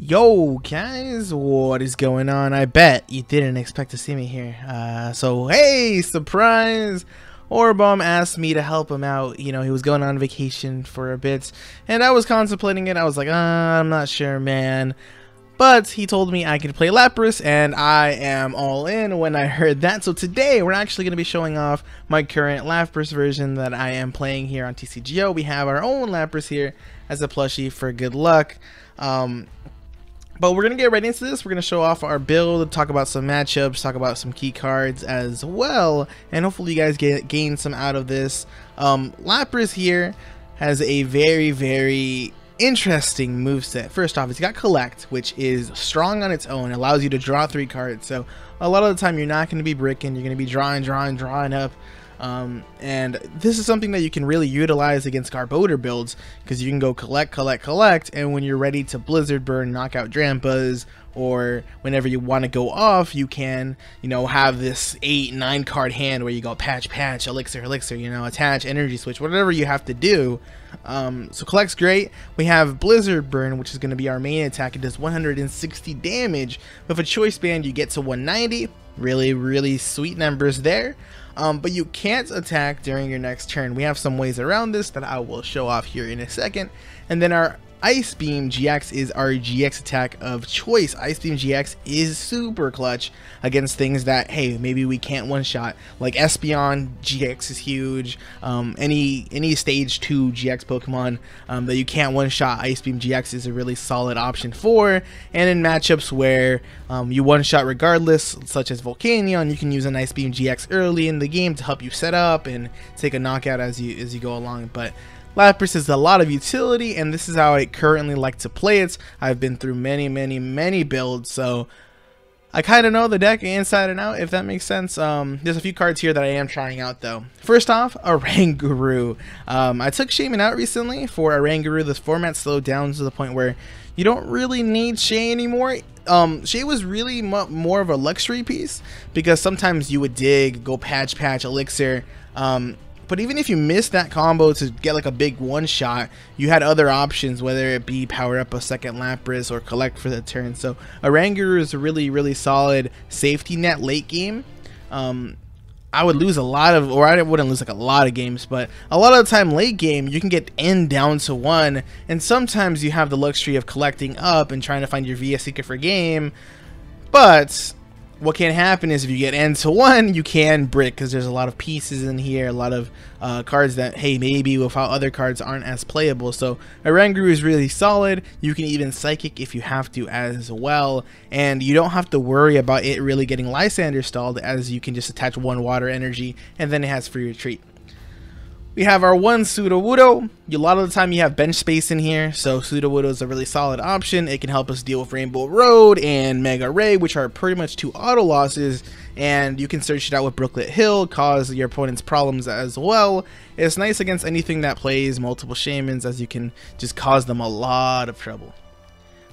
Yo guys, what is going on? I bet you didn't expect to see me here. So hey, surprise! Orbom asked me to help him out. You know, he was going on vacation for a bit, and I was contemplating it. I was like, I'm not sure, man. But he told me I could play LAPRAS, and I am all in when I heard that. So today, we're actually going to be showing off my current LAPRAS version that I am playing here on TCGO. We have our own LAPRAS here as a plushie for good luck. But we're going to get right into this. We're going to show off our build, talk about some matchups, talk about some key cards as well, and hopefully you guys gain some out of this. LAPRAS here has a very interesting moveset. First off, it's got Collect, which is strong on its own, allows you to draw 3 cards. So a lot of the time you're not going to be bricking, you're going to be drawing up. And this is something that you can really utilize against Garbodor builds, because you can go collect, and when you're ready to Blizzard Burn, knock out Drampas, or whenever you want to go off, you can, you know, have this 8-9 card hand where you go patch, elixir, you know, attach, energy switch, whatever you have to do. So Collect's great. We have Blizzard Burn, which is going to be our main attack. It does 160 damage. With a choice band, you get to 190. Really sweet numbers there. But you can't attack during your next turn. We have some ways around this that I will show off here in a second. And then our Ice Beam GX is our GX attack of choice. Ice Beam GX is super clutch against things that, hey, maybe we can't one-shot. Like Espeon GX is huge. Any stage 2 GX Pokemon that you can't one-shot, Ice Beam GX is a really solid option for. And in matchups where you one-shot regardless, such as Volcanion, you can use an Ice Beam GX early in the game to help you set up and take a knockout as you go along. But LAPRAS is a lot of utility, and this is how I currently like to play it. I've been through many builds, so I kind of know the deck inside and out, if that makes sense. There's a few cards here that I am trying out, though. First off, Oranguru. I took Shaman out recently for Oranguru. This format slowed down to the point where you don't really need Shay anymore. Shay was really more of a luxury piece, because sometimes you would dig, go patch, elixir. But even if you missed that combo to get like a big one-shot, you had other options, whether it be power up a second Lapras or collect for the turn. So Oranguru is a really solid safety net late game. I would lose a lot of, or I wouldn't lose like a lot of games, but a lot of the time late game you can get N down to 1, and sometimes you have the luxury of collecting up and trying to find your VS Seeker for game. But what can happen is if you get N to 1, you can brick, because there's a lot of pieces in here, a lot of cards that, hey, maybe without other cards aren't as playable. So Oranguru is really solid. You can even Psychic if you have to as well, and you don't have to worry about it really getting Lysander stalled, as you can just attach 1 water energy and then it has free retreat. We have our 1 Sudowoodo. A lot of the time you have bench space in here, so Sudowoodo is a really solid option. It can help us deal with Rainbow Road and Mega Ray, which are pretty much 2 auto losses, and you can search it out with Brooklet Hill, cause your opponent's problems as well. It's nice against anything that plays multiple Shamans, as you can just cause them a lot of trouble.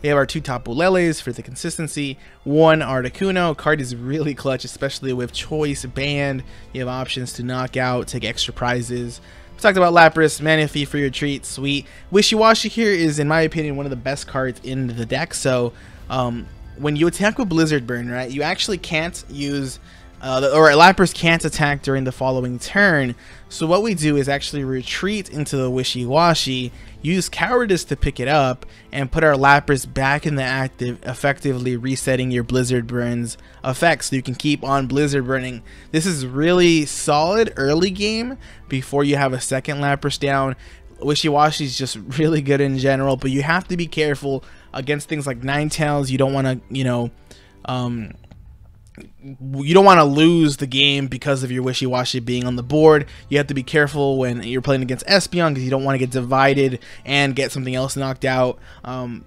We have our 2 Tapu Leles for the consistency. 1 Articuno. Card is really clutch, especially with choice band. You have options to knock out, take extra prizes. We talked about Lapras, Manaphy for your treat, sweet. Wishy-Washy here is, in my opinion, one of the best cards in the deck. So when you attack with Blizzard Burn, right, you actually can't use or Lapras can't attack during the following turn. So what we do is actually retreat into the Wishy-Washy, use Cowardice to pick it up, and put our Lapras back in the active, effectively resetting your Blizzard Burn's effects, so you can keep on Blizzard Burning. This is really solid early game before you have a second Lapras down. Wishy-Washy is just really good in general, but you have to be careful against things like Ninetales. You don't want to, you know, you don't want to lose the game because of your Wishy-Washy being on the board. You have to be careful when you're playing against Espeon, because you don't want to get divided and get something else knocked out.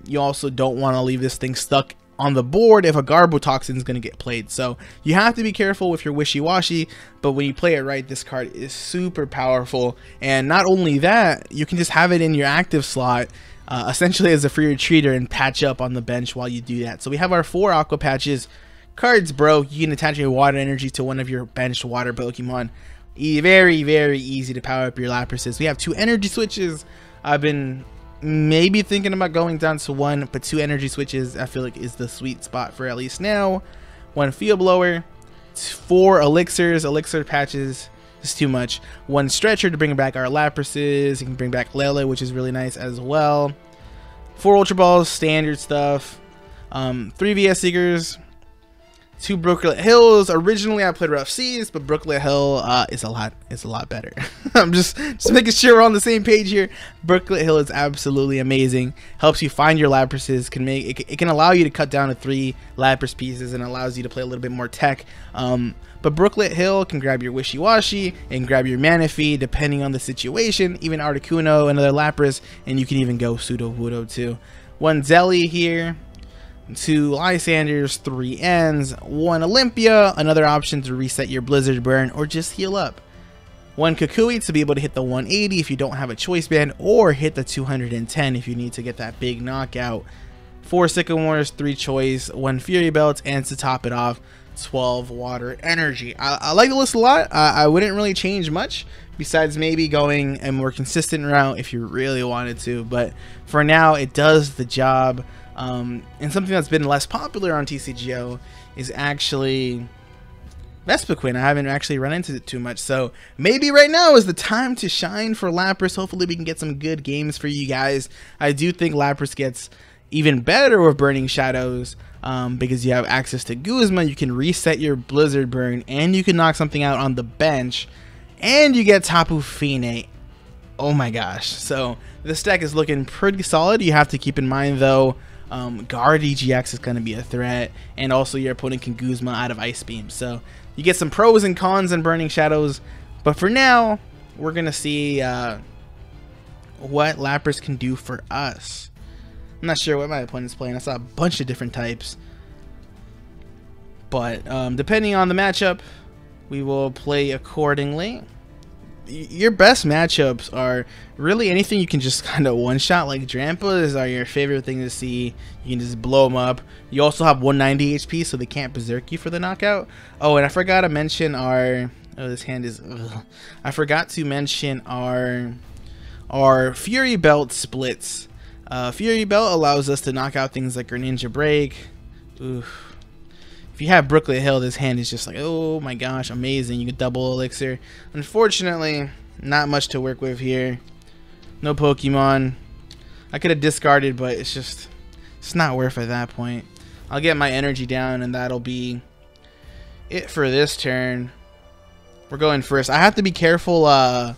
You also don't want to leave this thing stuck on the board if a Garbotoxin is going to get played. So you have to be careful with your Wishy-Washy, but when you play it right, this card is super powerful. And not only that, you can just have it in your active slot, essentially as a free retreater, and patch up on the bench while you do that. So we have our 4 Aqua Patches. Cards, bro, you can attach your water energy to one of your benched water Pokemon. Very easy to power up your Laprases. We have 2 energy switches. I've been maybe thinking about going down to 1, but 2 energy switches I feel like is the sweet spot for at least now. 1 field blower, 4 elixirs, elixir patches is too much. 1 stretcher to bring back our Laprases. You can bring back Lele, which is really nice as well. 4 ultra balls, standard stuff. 3 VS Seekers, 2 Brooklet Hills. Originally I played Rough Seas, but Brooklet Hill is a lot better. I'm just making sure we're on the same page here. Brooklet Hill is absolutely amazing. Helps you find your Laprases. It can allow you to cut down to 3 Lapras pieces and allows you to play a little bit more tech. But Brooklet Hill can grab your Wishy Washy and grab your Manaphy depending on the situation. Even Articuno, another Lapras, and you can even go Sudowoodo too. 1 Zelly here. 2 Lysanders, 3 Ns, 1 Olympia, another option to reset your Blizzard Burn or just heal up. 1 Kukui to be able to hit the 180 if you don't have a choice band, or hit the 210 if you need to get that big knockout. 4 Sycamores, 3 choice, 1 Fury Belt, and to top it off, 12 water energy. I like the list a lot. I wouldn't really change much besides maybe going a more consistent route if you really wanted to, but for now it does the job. And something that's been less popular on TCGO is actually Vespiquen. I haven't actually run into it too much, so maybe right now is the time to shine for Lapras. Hopefully we can get some good games for you guys. I do think Lapras gets even better with Burning Shadows, because you have access to Guzma. You can reset your Blizzard Burn, and you can knock something out on the bench, and you get Tapu Fini. Oh my gosh, so this deck is looking pretty solid. You have to keep in mind though, Guard EGX is going to be a threat, and also your opponent can Guzma out of Ice Beam. So you get some pros and cons in Burning Shadows, but for now, we're going to see what Lapras can do for us. I'm not sure what my opponent's playing. I saw a bunch of different types, but depending on the matchup, we will play accordingly. Your best matchups are really anything you can just kind of one-shot, like Drampas are your favorite thing to see. You can just blow them up. You also have 190 HP, so they can't berserk you for the knockout. Oh, and I forgot to mention our... Oh, this hand is... Ugh. I forgot to mention our Fury Belt splits. Fury Belt allows us to knock out things like Greninja Break. Oof. If you have Brooklet Hill, this hand is just like, oh my gosh, amazing. You can double elixir. Unfortunately, not much to work with here. No Pokemon. I could have discarded, but it's not worth at that point. I'll get my energy down, and that'll be it for this turn. We're going first. I have to be careful. I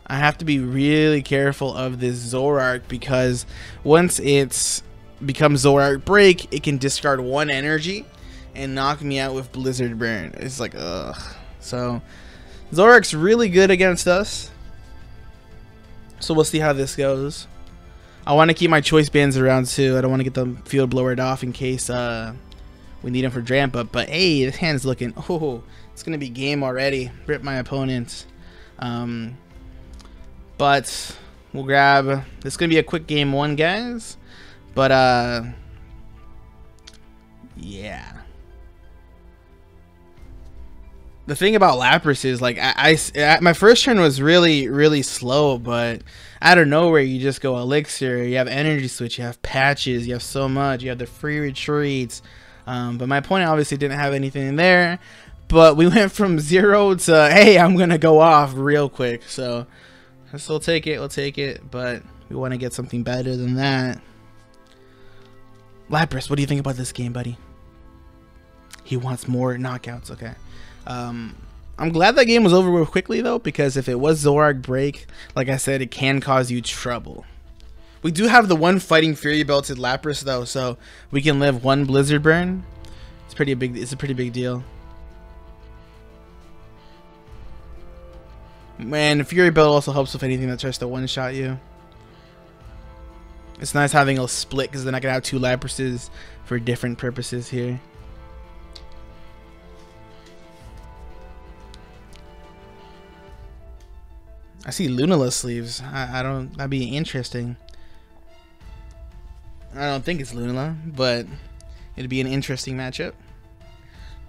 have to be really careful of this Zoroark, because once it's becomes Zoroark Break, it can discard 1 energy and knock me out with Blizzard Burn. It's like, ugh. So Zoroark's really good against us, so we'll see how this goes. I want to keep my choice bands around too. I don't want to get them field blowered off in case we need them for Dramp Up. But hey, this hand's looking, oh, it's gonna be game already. Rip my opponent. But we'll grab, this is gonna be a quick game 1, guys, but yeah. The thing about Lapras is, like, my first turn was really slow, but out of nowhere you just go Elixir, you have Energy Switch, you have Patches, you have so much, you have the free retreats. But my opponent obviously didn't have anything there, but we went from 0 to, hey, I'm gonna go off real quick. So we'll take it, but we want to get something better than that. Lapras, what do you think about this game, buddy? He wants more knockouts. Okay. I'm glad that game was over with quickly though, because if it was Zoroark Break, like I said, it can cause you trouble. We do have the 1 Fighting Fury belted Lapras though, so we can live 1 Blizzard Burn. It's a pretty big deal. Man, Fury Belt also helps with anything that tries to one-shot you. It's nice having a split, because then I can have 2 Laprases for different purposes here. I see Lunala sleeves. That'd be interesting. I don't think it's Lunala, but it'd be an interesting matchup.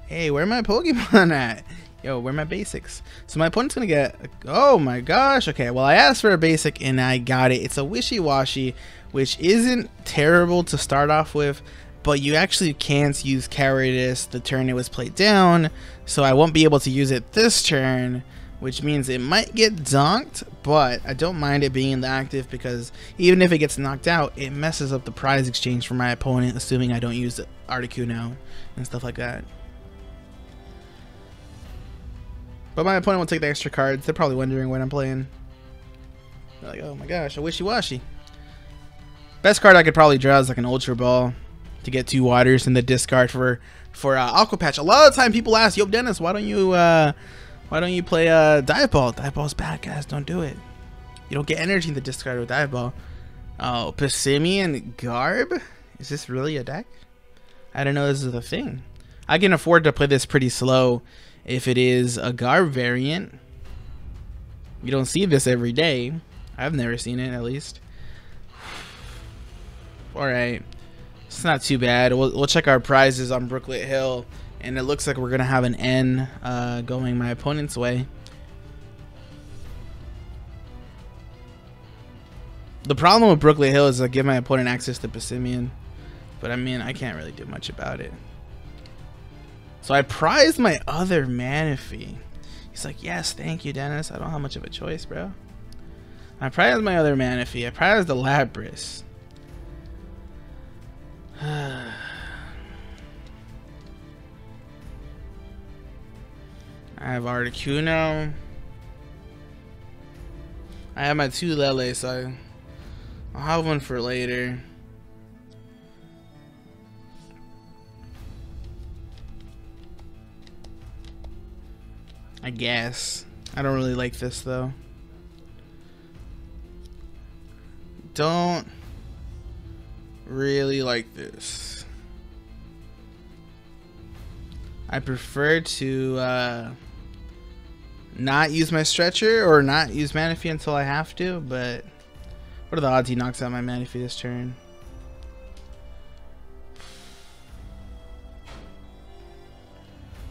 Hey, where are my Pokemon at? Yo, where are my basics? So my opponent's gonna get, oh my gosh. Okay, well, I asked for a basic and I got it. It's a wishy-washy, which isn't terrible to start off with, but you actually can't use Cowardice the turn it was played down, so I won't be able to use it this turn, which means it might get donked, but I don't mind it being in the active because even if it gets knocked out, it messes up the prize exchange for my opponent, assuming I don't use Articuno and stuff like that. But my opponent will take the extra cards. They're probably wondering what I'm playing. They're like, oh my gosh, a wishy-washy. Best card I could probably draw is like an Ultra Ball to get 2 waters in the discard for Aqua Patch. A lot of time people ask, yo Dennis, why don't you play Dive Ball? Dive Ball's bad, guys. Don't do it. You don't get energy in the discard with Dive Ball. Oh, Passimian Garb? Is this really a deck? I don't know this is a thing. I can afford to play this pretty slow if it is a Garb variant. You don't see this every day. I've never seen it, at least. Alright. It's not too bad. We'll check our prizes on Brooklet Hill. And it looks like we're going to have an N going my opponent's way. The problem with Brooklet Hill is I give my opponent access to Passimian. But I mean, I can't really do much about it. So I prized my other Manaphy. He's like, yes, thank you, Dennis. I don't have much of a choice, bro. I prized my other Manaphy. I prized the Lapras. I have Articuno. I have my 2 Lele, so I'll have one for later. I guess. I don't really like this though. Don't really like this. I prefer to not use my Stretcher or not use Manaphy until I have to, but what are the odds he knocks out my Manaphy this turn?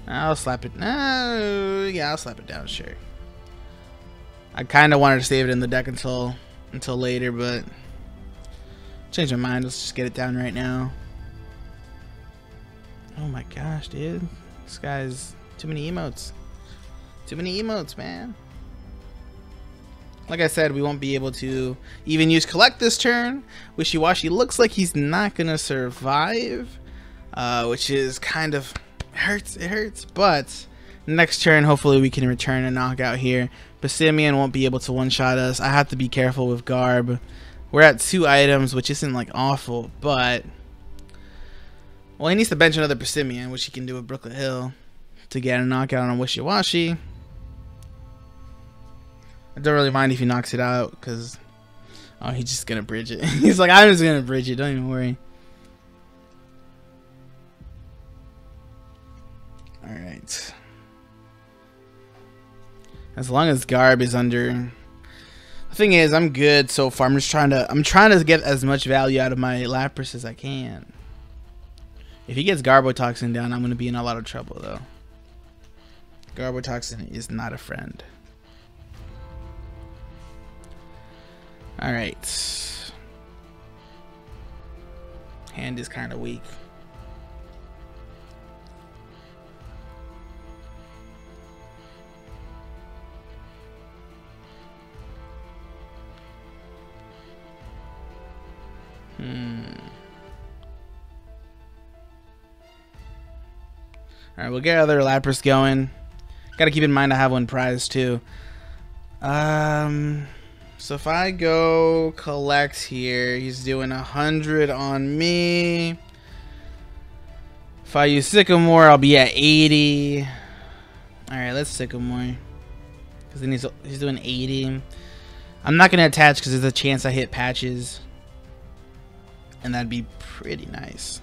I'll slap it. Yeah, I'll slap it down, sure. I kind of wanted to save it in the deck until later, but change my mind. Let's just get it down right now. Oh my gosh, dude. This guy's too many emotes. Too many emotes, man. Like I said, we won't be able to even use Collect this turn. Wishy-Washy looks like he's not going to survive, which is kind of... It hurts, but next turn hopefully we can return a knockout here. Passimian won't be able to one-shot us. I have to be careful with Garb. We're at 2 items, which isn't like awful, but well, he needs to bench another Passimian, which he can do with Brooklet Hill to get a knockout on Wishy-Washy. I don't really mind if he knocks it out because oh, he's just gonna bridge it. He's like, I'm just gonna bridge it, don't even worry. Alright. As long as Garb is under... The thing is, I'm good so far. I'm trying to get as much value out of my Lapras as I can. If he gets Garbotoxin down, I'm going to be in a lot of trouble, though. Garbotoxin is not a friend. Alright. Hand is kind of weak. Alright, we'll get other Lapras going. Gotta keep in mind I have one prize too. So if I go collect here, he's doing 100 on me. If I use Sycamore, I'll be at 80. Alright, let's Sycamore. Because then he's doing 80. I'm not gonna attach because there's a chance I hit patches. And that'd be pretty nice.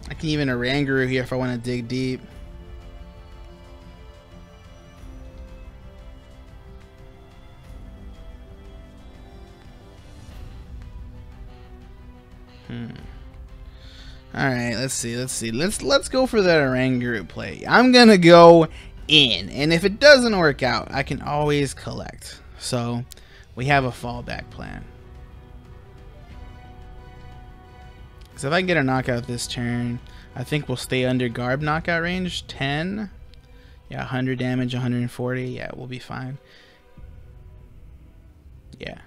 I can even Oranguru here if I want to dig deep. Alright, let's see. Let's go for that Oranguru play. I'm gonna go in. And if it doesn't work out, I can always collect. So we have a fallback plan. Because if I can get a knockout this turn, I think we'll stay under Garb knockout range. 10. Yeah, 100 damage, 140. Yeah, we'll be fine. Yeah.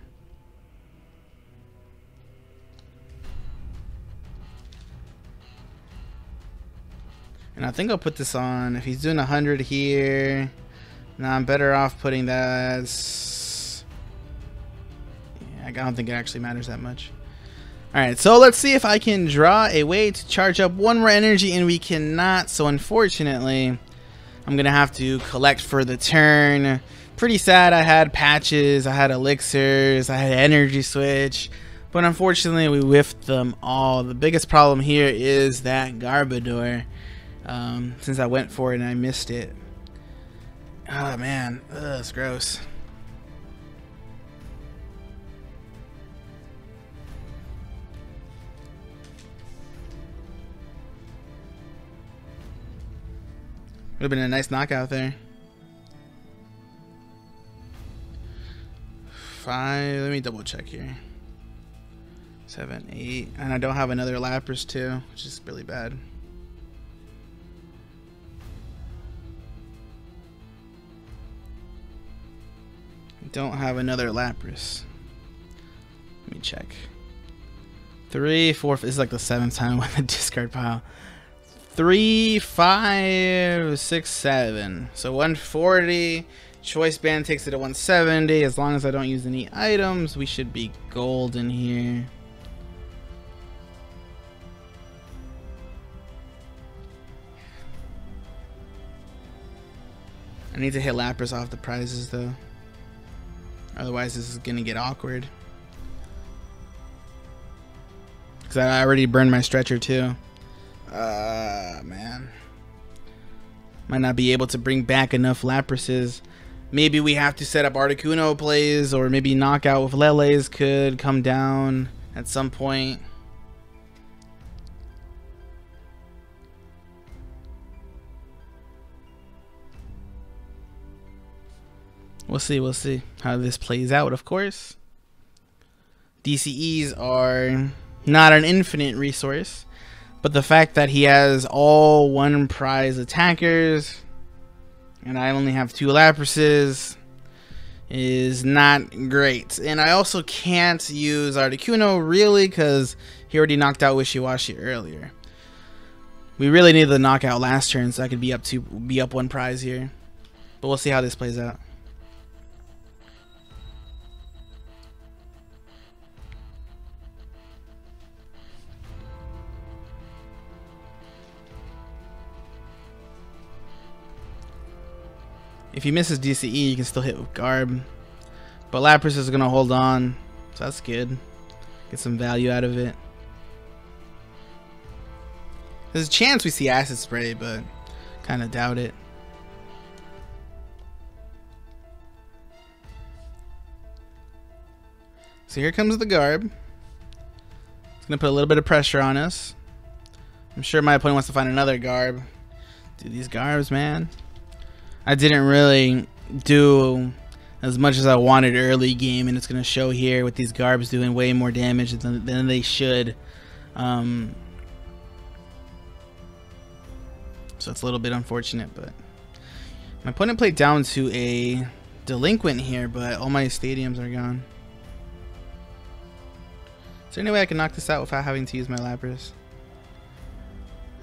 And I think I'll put this on. If he's doing 100 here, now I'm better off putting that. Yeah, I don't think it actually matters that much. Alright, so let's see if I can draw a way to charge up one more energy, and we cannot. So unfortunately, I'm going to have to collect for the turn. Pretty sad. I had patches, I had elixirs, I had energy switch, but unfortunately we whiffed them all. The biggest problem here is that Garbodor. Since I went for it and I missed it. Oh man, it's gross. Would have been a nice knockout there. 5. Let me double check here. 7, 8, and I don't have another Lapras too, which is really bad. Don't have another Lapras. Let me check. 3, 4. This is like the 7th time with the discard pile. 3, 5, 6, 7. So 140. Choice band takes it to 170. As long as I don't use any items, we should be golden here. I need to hit Lapras off the prizes though. Otherwise this is gonna get awkward. Cause I already burned my stretcher too. Man. Might not be able to bring back enough Laprases. Maybe we have to set up Articuno plays, or maybe Knockout with Leles could come down at some point. We'll see how this plays out, of course. DCEs are not an infinite resource, but the fact that he has all one prize attackers and I only have 2 Laprases is not great. And I also can't use Articuno really because he already knocked out Wishy-Washy earlier. We really need the knockout last turn so I could be up 1 prize here. But we'll see how this plays out. If he misses DCE, you can still hit with Garb. But Lapras is going to hold on, so that's good. Get some value out of it. There's a chance we see Acid Spray, but kind of doubt it. So here comes the Garb. It's going to put a little bit of pressure on us. I'm sure my opponent wants to find another Garb. Dude, these Garbs, man. I didn't really do as much as I wanted early game, and it's going to show here with these Garbs doing way more damage than they should. So it's a little bit unfortunate, but my opponent played down to a Delinquent here, but all my stadiums are gone. Is there any way I can knock this out without having to use my Lapras?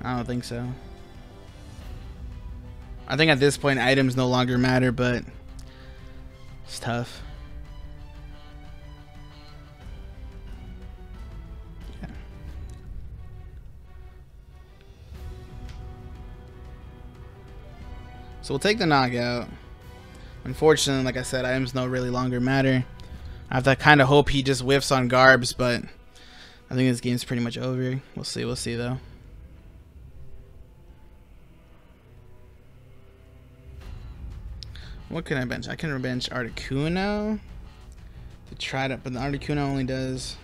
I don't think so. I think at this point items no longer matter, but it's tough. Yeah. So we'll take the knockout. Unfortunately, like I said, items no really longer matter. I have to kind of hope he just whiffs on Garbs, but I think this game's pretty much over. We'll see though. What can I bench? I can bench Articuno to try to, but the Articuno only does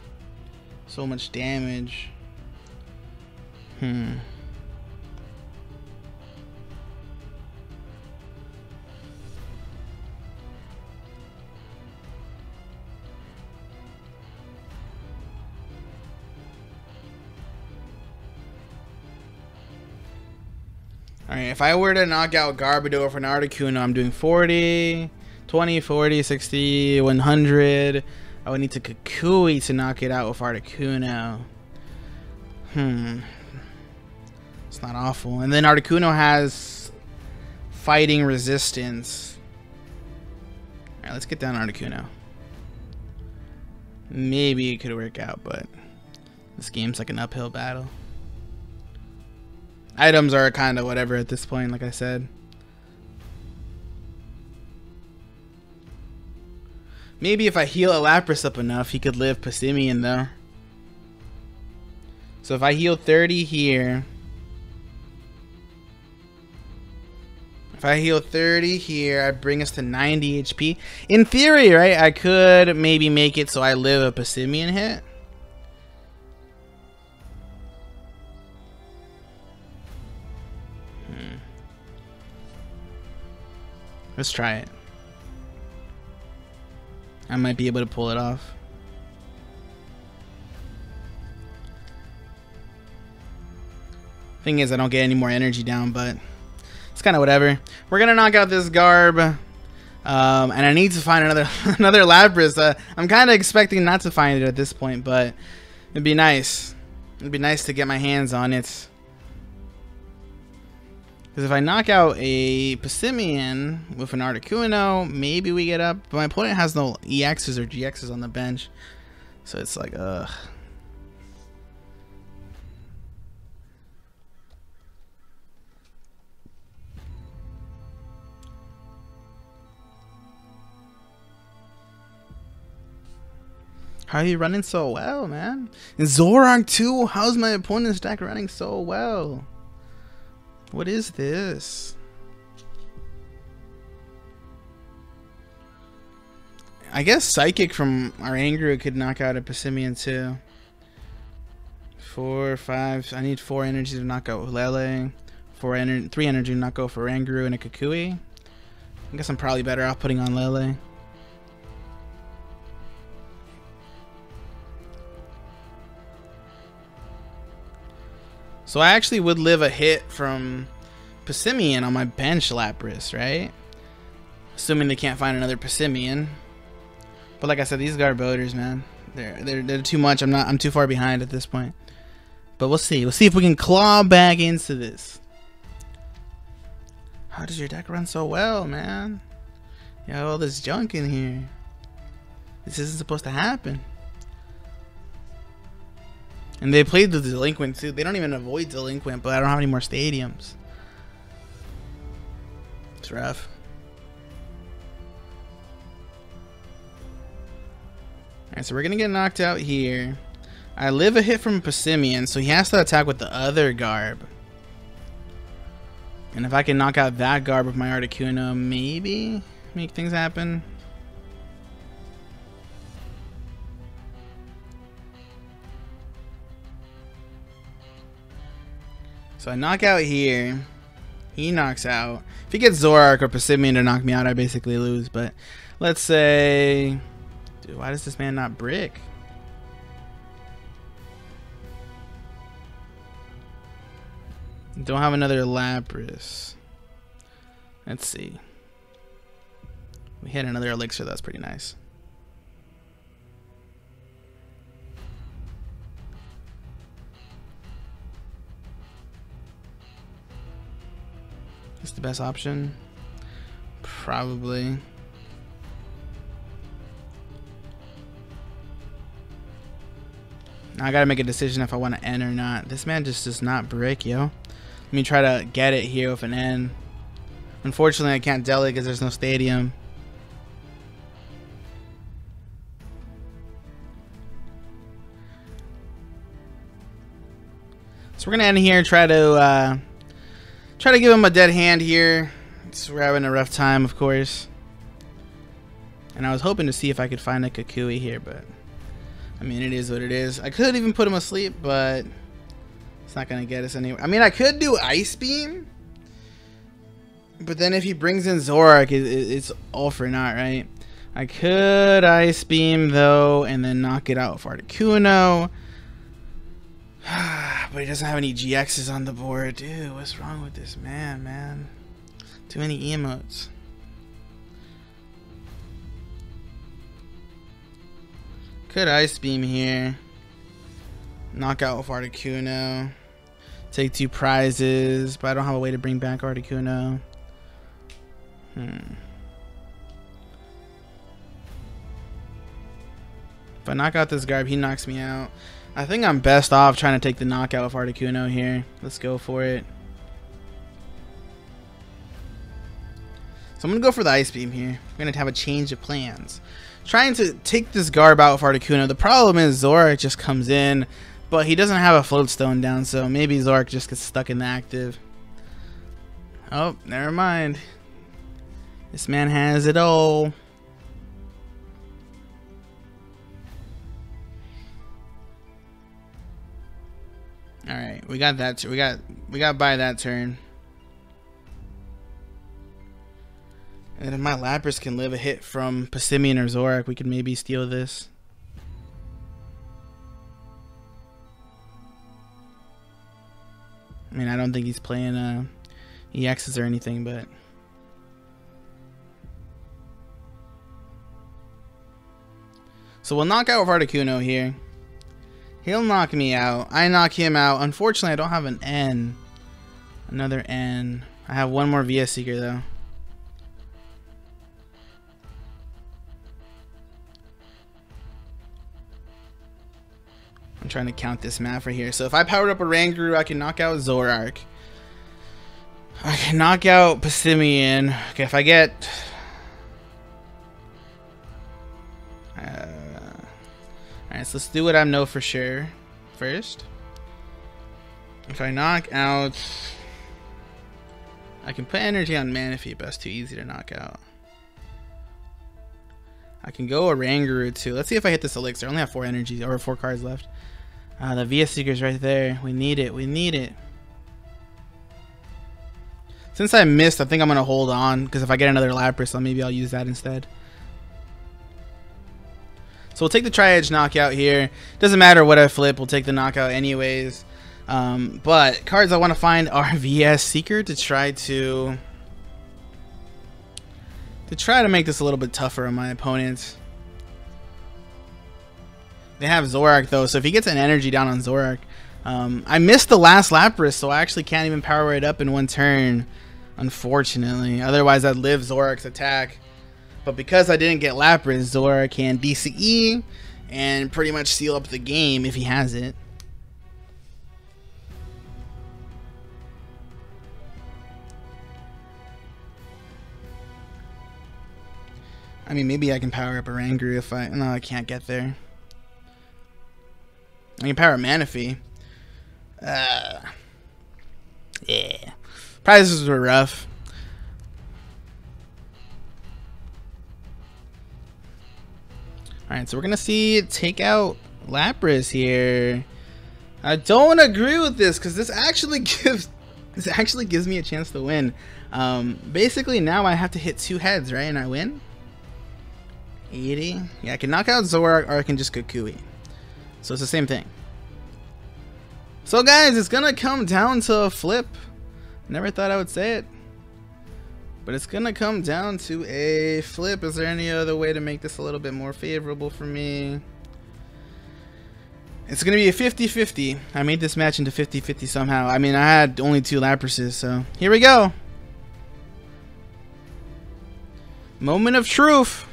so much damage. Alright, if I were to knock out Garbodor for an Articuno, I'm doing 40, 20, 40, 60, 100. I would need to Kukui to knock it out with Articuno. It's not awful. And then Articuno has fighting resistance. Alright, let's get down Articuno. Maybe it could work out, but this game's like an uphill battle. Items are kind of whatever at this point, like I said. Maybe if I heal a Lapras up enough, he could live Passimian though. So if I heal 30 here. If I heal 30 here, I bring us to 90 HP. In theory, right, I could maybe make it so I live a Passimian hit. Let's try it. I might be able to pull it off. Thing is, I don't get any more energy down, but it's kind of whatever. We're gonna knock out this Garb, and I need to find another Lapras. I'm kind of expecting not to find it at this point, but it'd be nice. It'd be nice to get my hands on it. Because if I knock out a Passimian with an Articuno, maybe we get up. But my opponent has no EXs or GXs on the bench, so it's like, ugh. How are you running so well, man? And Zoroark too? How's my opponent's deck running so well? What is this? I guess Psychic from our Angry could knock out a Passimian too. 4, 5. I need 4 energy to knock out Lele. 3 energy to knock out for Rangaroo and a Kukui. I guess I'm probably better off putting on Lele. So I actually would live a hit from Passimian on my bench Lapras, right? Assuming they can't find another Passimian. But like I said, these Garbodors, man, they're too much. I'm too far behind at this point. But we'll see. We'll see if we can claw back into this. How does your deck run so well, man? You have all this junk in here. This isn't supposed to happen. And they played the Delinquent too. They don't even avoid Delinquent, but I don't have any more stadiums. It's rough. Alright, so we're gonna get knocked out here. I live a hit from Passimian, so he has to attack with the other Garb. And if I can knock out that Garb with my Articuno, maybe make things happen. So I knock out here. He knocks out. If he gets Zoroark or Passimian to knock me out, I basically lose. But let's say... Dude, why does this man not brick? Don't have another Lapras. Let's see. We hit another Elixir. That's pretty nice. Is the best option? Probably. Now I gotta make a decision if I want to N or not. This man just does not brick, yo. Let me try to get it here with an N. Unfortunately, I can't deli because there's no stadium. So we're gonna end here and try to give him a dead hand here. We're having a rough time, of course. And I was hoping to see if I could find a Kukui here, but I mean, it is what it is. I could even put him asleep, but it's not gonna get us anywhere. I mean, I could do Ice Beam, but then if he brings in Zoroark, it's all for naught, right? I could Ice Beam though, and then knock it out with Articuno. But he doesn't have any GXs on the board. Dude, what's wrong with this man? Too many emotes. Could Ice Beam here. Knockout with Articuno. Take 2 prizes, but I don't have a way to bring back Articuno. If I knock out this Garb, he knocks me out. I think I'm best off trying to take the knockout with Articuno here. Let's go for it. So I'm going to go for the Ice Beam here. I'm going to have a change of plans. Trying to take this Garb out with Articuno. The problem is Zoroark just comes in, but he doesn't have a Float Stone down, so maybe Zoroark just gets stuck in the active. Oh, never mind. This man has it all. All right, we got that. We got by that turn. And if my Lapras can live a hit from Passimian or Zoroark, we could maybe steal this. I mean, I don't think he's playing EXs or anything, but so we'll knock out with Articuno here. He'll knock me out. I knock him out. Unfortunately, I don't have an N. Another N. I have one more VS Seeker though. I'm trying to count this math right here. So if I powered up a Rangaroo, I can knock out Zoroark. I can knock out Passimian. Okay, if I get alright, so let's do what I know for sure first. If I knock out, I can put energy on Manaphy, but that's too easy to knock out. I can go a Rangaroo too. Let's see if I hit this Elixir. I only have 4 energies or 4 cards left. The VS Seeker's right there. We need it. We need it. Since I missed, I think I'm going to hold on, because if I get another Lapras, maybe I'll use that instead. So we'll take the Tri-Edge knockout here. Doesn't matter what I flip. We'll take the knockout anyways. But cards I want to find are VS Seeker to try to make this a little bit tougher on my opponents. They have Zoroark though, so if he gets an energy down on Zoroark, I missed the last Lapras, so I actually can't even power it up in one turn, unfortunately. Otherwise, I'd live Zoroark's attack. But because I didn't get Lapras, Zoroark can DCE and pretty much seal up the game if he has it. I mean, maybe I can power up a Rangaroo if I... No, I can't get there. I can power Manaphy. Yeah. Prizes were rough. Alright, so we're going to see it take out Lapras here. I don't agree with this because this actually gives me a chance to win. Basically, now I have to hit 2 heads, right? And I win? 80. Yeah, I can knock out Zoroark or I can just Kukui. So it's the same thing. So guys, it's gonna come down to a flip. Never thought I would say it, but it's gonna come down to a flip. Is there any other way to make this a little bit more favorable for me? It's gonna be a 50-50. I made this match into 50-50 somehow. I mean, I had only 2 Laprases, so here we go. Moment of truth.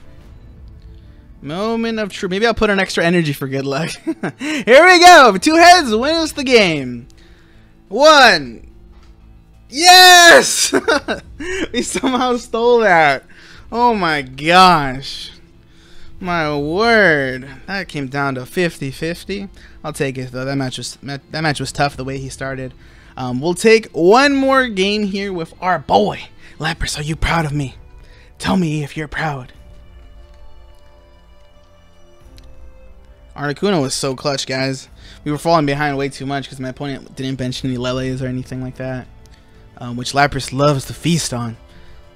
Moment of truth. Maybe I'll put an extra energy for good luck. Here we go. 2 heads wins the game. 1. Yes! We somehow stole that. Oh my gosh. My word. That came down to 50-50. I'll take it though. That match was tough the way he started. We'll take one more game here with our boy. Lapras, are you proud of me? Tell me if you're proud. Articuno was so clutch, guys. We were falling behind way too much because my opponent didn't bench any Lele's or anything like that, which Lapras loves to feast on.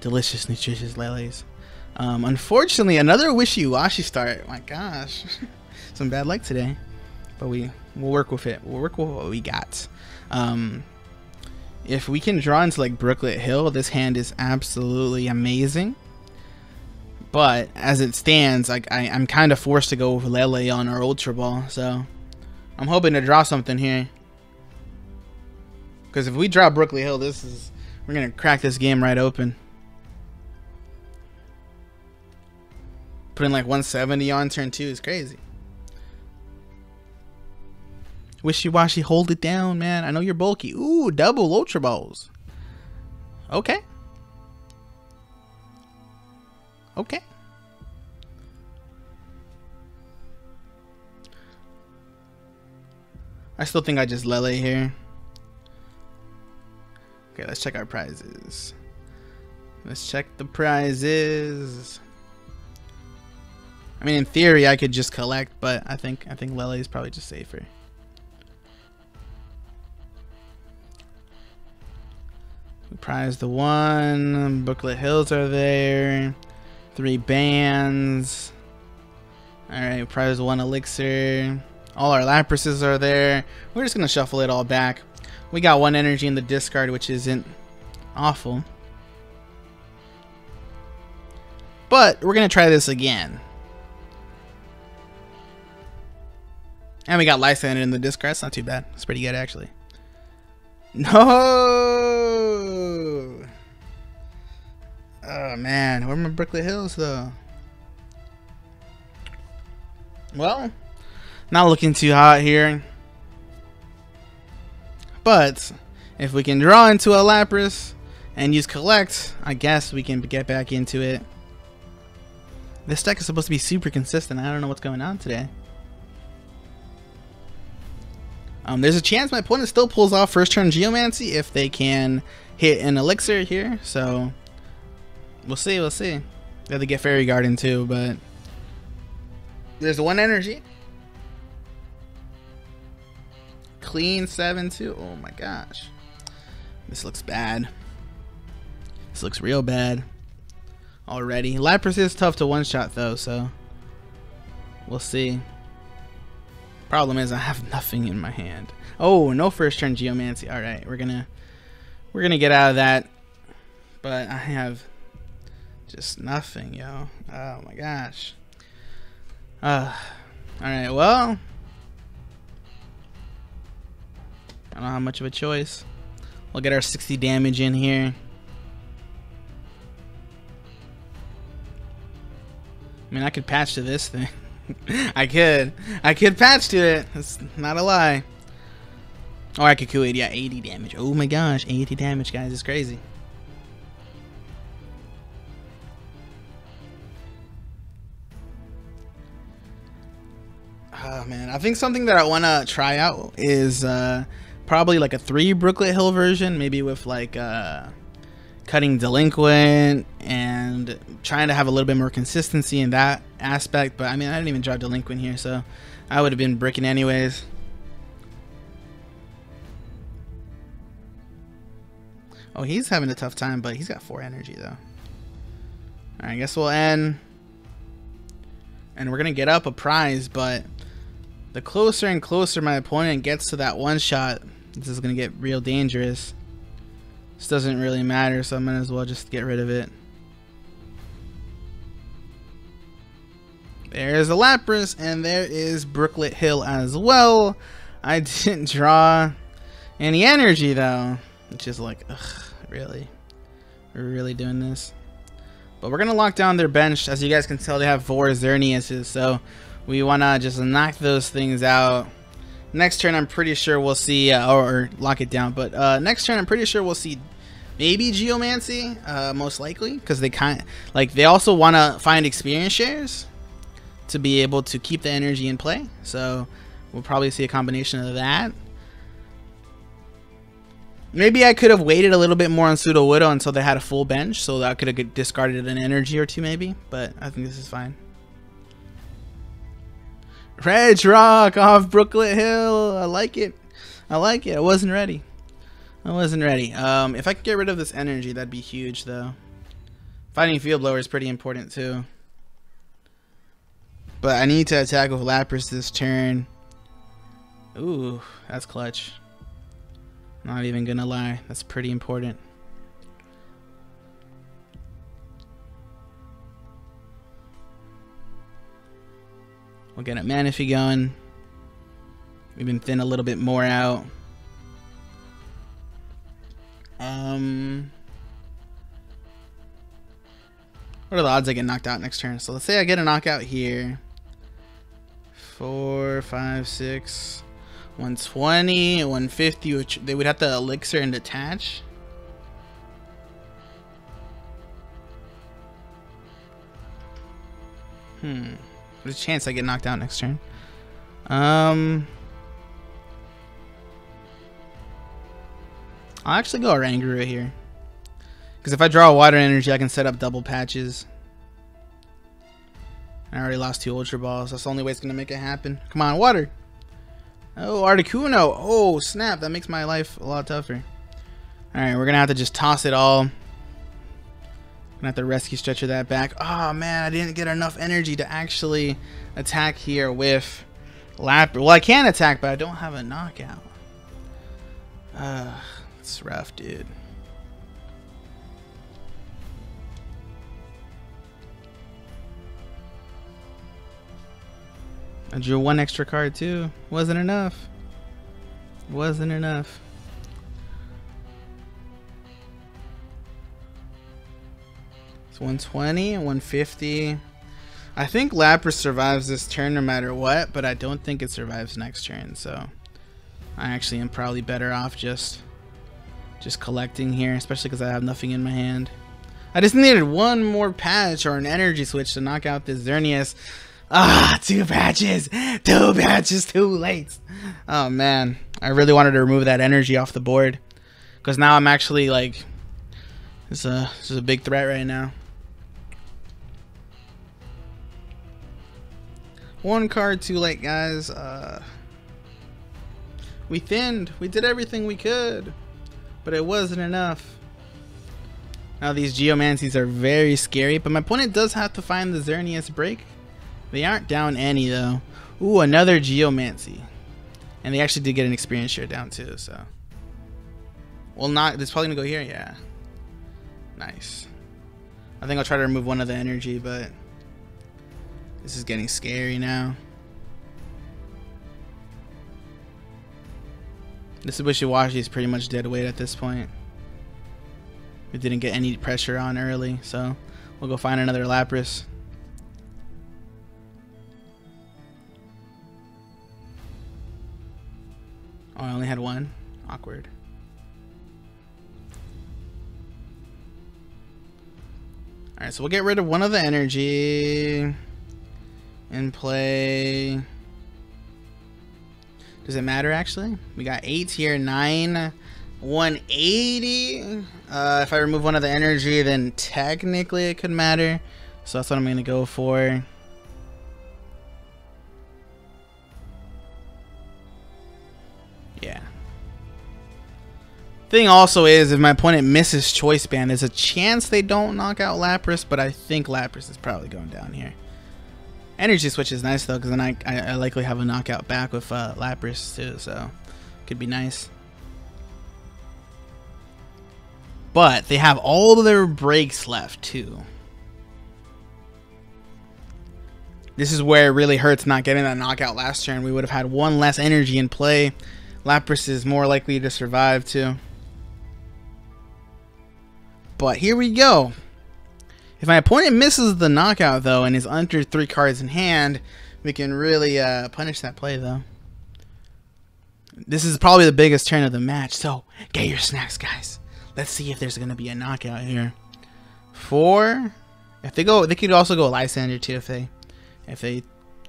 Delicious, nutritious Lele's. Unfortunately, another wishy-washy start. My gosh. Some bad luck today. but we'll work with it. We'll work with what we got. If we can draw into like Brooklet Hill, this hand is absolutely amazing. But as it stands, like I'm kind of forced to go with Lele on our Ultra Ball, so I'm hoping to draw something here. Because if we draw Brooklet Hill, we're gonna crack this game right open. Putting like 170 on turn 2 is crazy. Wishy-washy, hold it down, man. I know you're bulky. Ooh, double Ultra Balls. Okay. Okay. I still think I just Lele here. Okay, let's check our prizes. Let's check the prizes. I mean, in theory, I could just collect, but I think Lele is probably just safer. We prize the 1. Brooklet Hills are there. 3 bands. Alright, prize 1 elixir. All our Laprases are there. We're just gonna shuffle it all back. We got 1 energy in the discard, which isn't awful. But we're gonna try this again. And we got Lysander in the discard. That's not too bad. It's pretty good, actually. No! Oh, man. Where are my Brooklet Hills, though? Well, not looking too hot here. But if we can draw into a Lapras and use Collect, I guess we can get back into it. This deck is supposed to be super consistent. I don't know what's going on today. There's a chance my opponent still pulls off first turn Geomancy if they can hit an elixir here. So we'll see. We'll see. They have to get Fairy Garden too, but there's 1 energy. Clean 7-2. Oh my gosh. This looks bad. This looks real bad already. Lapras is tough to one-shot though, so we'll see. Problem is I have nothing in my hand. Oh, no first turn Geomancy. All right, we're gonna get out of that. But I have just nothing, yo. Oh my gosh. All right, well, I don't have much of a choice. We'll get our 60 damage in here. I mean, I could patch to this thing. I could patch to it. That's not a lie. Or I could Kool-Aid. Yeah, 80 damage. Oh my gosh, 80 damage, guys. It's crazy. Oh man, I think something that I want to try out is probably like a 3 Brooklet Hill version, maybe with like cutting Delinquent and trying to have a little bit more consistency in that aspect. But I mean, I didn't even draw Delinquent here, so I would have been bricking anyways. Oh, he's having a tough time, but he's got 4 energy though. Alright, I guess we'll end. And we're gonna get up a prize, but the closer and closer my opponent gets to that one shot, this is gonna get real dangerous. This doesn't really matter, so I might as well just get rid of it. There's a Lapras, and there is Brooklet Hill as well. I didn't draw any energy though, which is like, ugh, really? We're really doing this? But we're gonna lock down their bench. As you guys can tell, they have 4 Xerneases, so we wanna just knock those things out. Next turn, I'm pretty sure we'll see, or lock it down. But next turn, I'm pretty sure we'll see maybe Geomancy, most likely, because they also want to find experience shares to be able to keep the energy in play. So we'll probably see a combination of that. Maybe I could have waited a little bit more on Sudowoodo until they had a full bench, so that I could have discarded an energy or 2 maybe. But I think this is fine. Reg Rock off Brooklet Hill. I like it. I like it. I wasn't ready. I wasn't ready. If I could get rid of this energy, that'd be huge, though. Fighting Field Blower is pretty important, too. But I need to attack with Lapras this turn. Ooh, that's clutch. Not even gonna lie, that's pretty important. We'll get a Manaphy going. We've been thin a little bit more out. What are the odds I get knocked out next turn? So let's say I get a knockout here. 4, 5, 6, 120, 150, which they would have to elixir and detach. There's a chance I get knocked out next turn. I'll actually go Oranguru here. Because if I draw a water energy, I can set up double patches. I already lost 2 Ultra Balls. That's the only way it's going to make it happen. Come on, water. Oh, Articuno. Oh, snap. That makes my life a lot tougher. Alright, we're going to have to just toss it all. Going to have to rescue Stretcher that back. Oh, man. I didn't get enough energy to actually attack here with LAPRAS. Well, I can attack, but I don't have a knockout. It's rough, dude. I drew 1 extra card too. Wasn't enough. Wasn't enough. It's 120, 150. I think LAPRAS survives this turn no matter what, but I don't think it survives next turn, so I actually am probably better off just collecting here, especially because I have nothing in my hand. I just needed 1 more patch or an energy switch to knock out this Xerneas. Ah, 2 patches. 2 patches too late. Oh man, I really wanted to remove that energy off the board because now I'm actually like, this is a big threat right now. 1 card too late, guys. We thinned. We did everything we could, but it wasn't enough. Now these Geomancies are very scary, but my opponent does have to find the Xerneas break. They aren't down any though. Ooh, another Geomancy. And they actually did get an experience share down too, so. Well, not, it's probably gonna go here, yeah. Nice. I think I'll try to remove 1 of the energy, but this is getting scary now. This Wishy-Washy is pretty much dead weight at this point. We didn't get any pressure on early, so we'll go find another LAPRAS. Oh, I only had 1. Awkward. Alright, so we'll get rid of 1 of the energy and play. Does it matter actually? We got 8 here, 9, 180. If I remove 1 of the energy, then technically it could matter. So that's what I'm gonna go for. Yeah. Thing also is, if my opponent misses Choice Band, there's a chance they don't knock out LAPRAS, but I think LAPRAS is probably going down here. Energy Switch is nice though, because then I likely have a knockout back with LAPRAS too, so could be nice. But they have all of their breaks left too. This is where it really hurts not getting that knockout last turn. We would have had 1 less energy in play. LAPRAS is more likely to survive too. But here we go. If my opponent misses the knockout though and is under 3 cards in hand, we can really punish that play though. This is probably the biggest turn of the match, so get your snacks, guys. Let's see if there's gonna be a knockout here. 4. If they go, they could also go Lysander too if they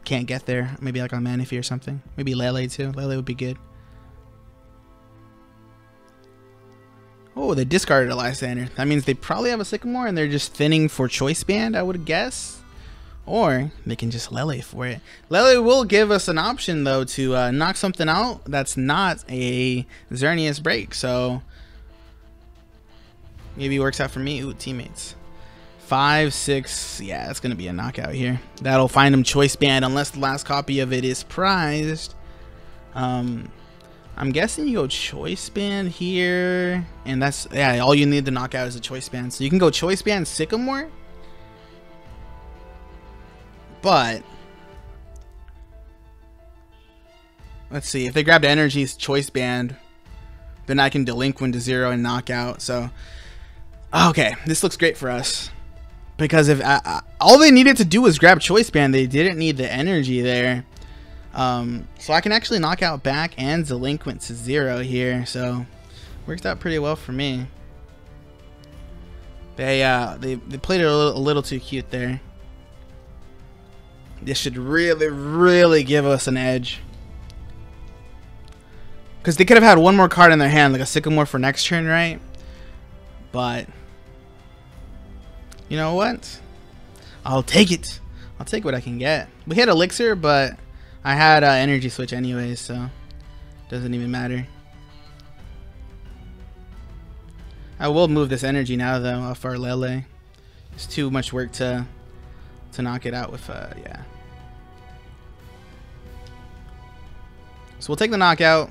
can't get there. Maybe like on Manaphy or something. Maybe Lele too. Lele would be good. Oh, they discarded a Lysander. That means they probably have a Sycamore and they're just thinning for Choice Band, I would guess. Or they can just Lele for it. Lele will give us an option though to knock something out that's not a Xerneas break. So maybe it works out for me. Ooh, teammates. 5, 6. Yeah, that's going to be a knockout here. That'll find him Choice Band unless the last copy of it is prized. I'm guessing you go Choice Band here, and that's, yeah, all you need to knock out is a Choice Band. So you can go Choice Band Sycamore, but let's see, if they grabbed Energy's Choice Band, then I can Delinquent to 0 and knock out. So okay, this looks great for us, because if all they needed to do was grab Choice Band, they didn't need the energy there. So I can actually knock out back and Delinquent to 0 here, so worked out pretty well for me. They played it a little too cute there. This should really give us an edge, because they could have had one more card in their hand, like a Sycamore for next turn, right? But you know what? I'll take it. I'll take what I can get. We hit Elixir, but I had Energy Switch anyways, so doesn't even matter. I will move this energy now though off our Lele. It's too much work to knock it out with yeah. So we'll take the knockout.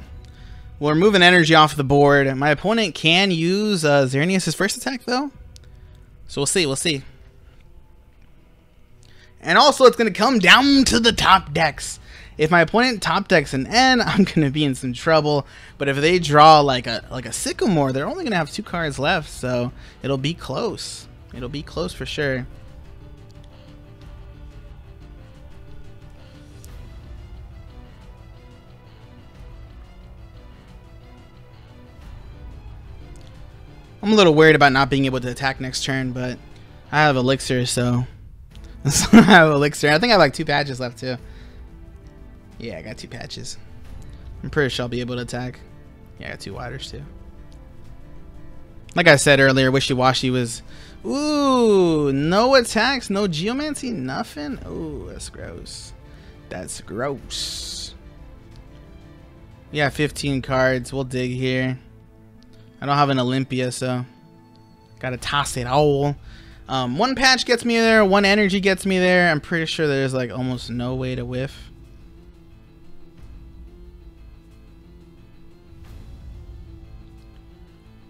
We'll remove an energy off the board. My opponent can use Xerneas' first attack though, so we'll see. And also, it's going to come down to the top decks. If my opponent top decks an N, I'm going to be in some trouble. But if they draw like a Sycamore, they're only going to have 2 cards left, so it'll be close. It'll be close for sure. I'm a little worried about not being able to attack next turn, but I have Elixir, so I have Elixir. I think I have like 2 patches left too. Yeah, I got 2 patches. I'm pretty sure I'll be able to attack. Yeah, I got 2 waters too. Like I said earlier, Wishy-Washy was, ooh, no attacks, no Geomancy, nothing. Ooh, that's gross. That's gross. Yeah, 15 cards. We'll dig here. I don't have an Olympia, so gotta toss it all. 1 patch gets me there, 1 energy gets me there. I'm pretty sure there's like almost no way to whiff.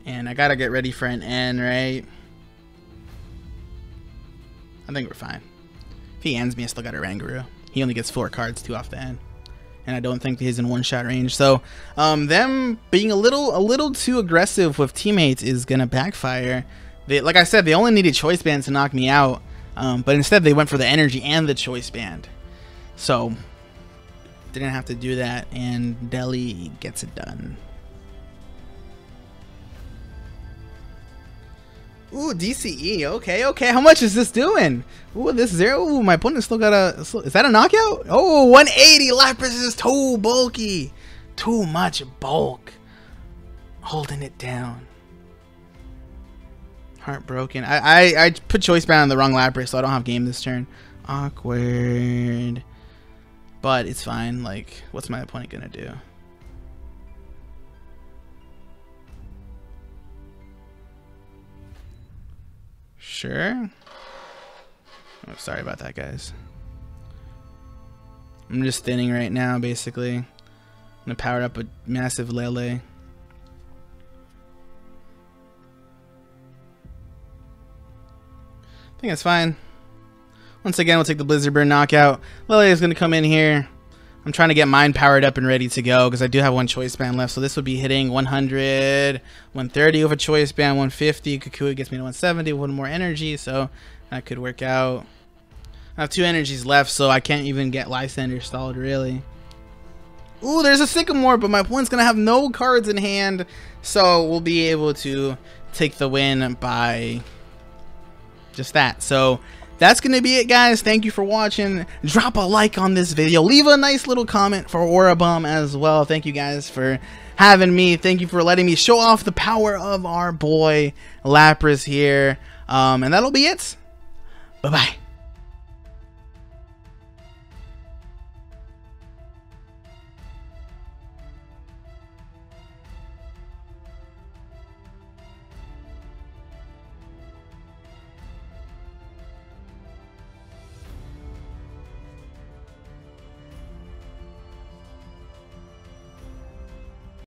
And I gotta get ready for an N, right? I think we're fine. If he ends me, I still got a Rangaroo. He only gets 4 cards, 2 off the end. And I don't think he's in 1-shot range. So them being a little too aggressive with teammates is gonna backfire. Like I said, they only needed Choice Band to knock me out, but instead they went for the energy and the Choice Band. So didn't have to do that, and Delhi gets it done. Ooh, DCE. Okay. How much is this doing? Ooh, this 0. Ooh, my opponent still got a. Is that a knockout? Oh, 180. Lapras is too bulky. Too much bulk. Holding it down. Heartbroken. I put Choice Band on the wrong Lapras, so I don't have game this turn. Awkward. But it's fine. Like, what's my opponent gonna do? Sure. Oh, sorry about that, guys. I'm just thinning right now, basically. I'm gonna power up a massive Lele. I think that's fine. Once again, we'll take the Blizzard Burn knockout. Lele is gonna come in here. I'm trying to get mine powered up and ready to go because I do have 1 Choice Band left. So this would be hitting 100, 130 with a Choice Band, 150. Kukui gets me to 170 with 1 more energy, so that could work out. I have 2 energies left, so I can't even get Lysander stalled, really. Ooh, there's a Sycamore, but my opponent's going to have no cards in hand, so we'll be able to take the win by just that. So that's going to be it, guys. Thank you for watching. Drop a like on this video. Leave a nice little comment for Orabomb as well. Thank you guys for having me. Thank you for letting me show off the power of our boy Lapras here. And that'll be it. Bye-bye.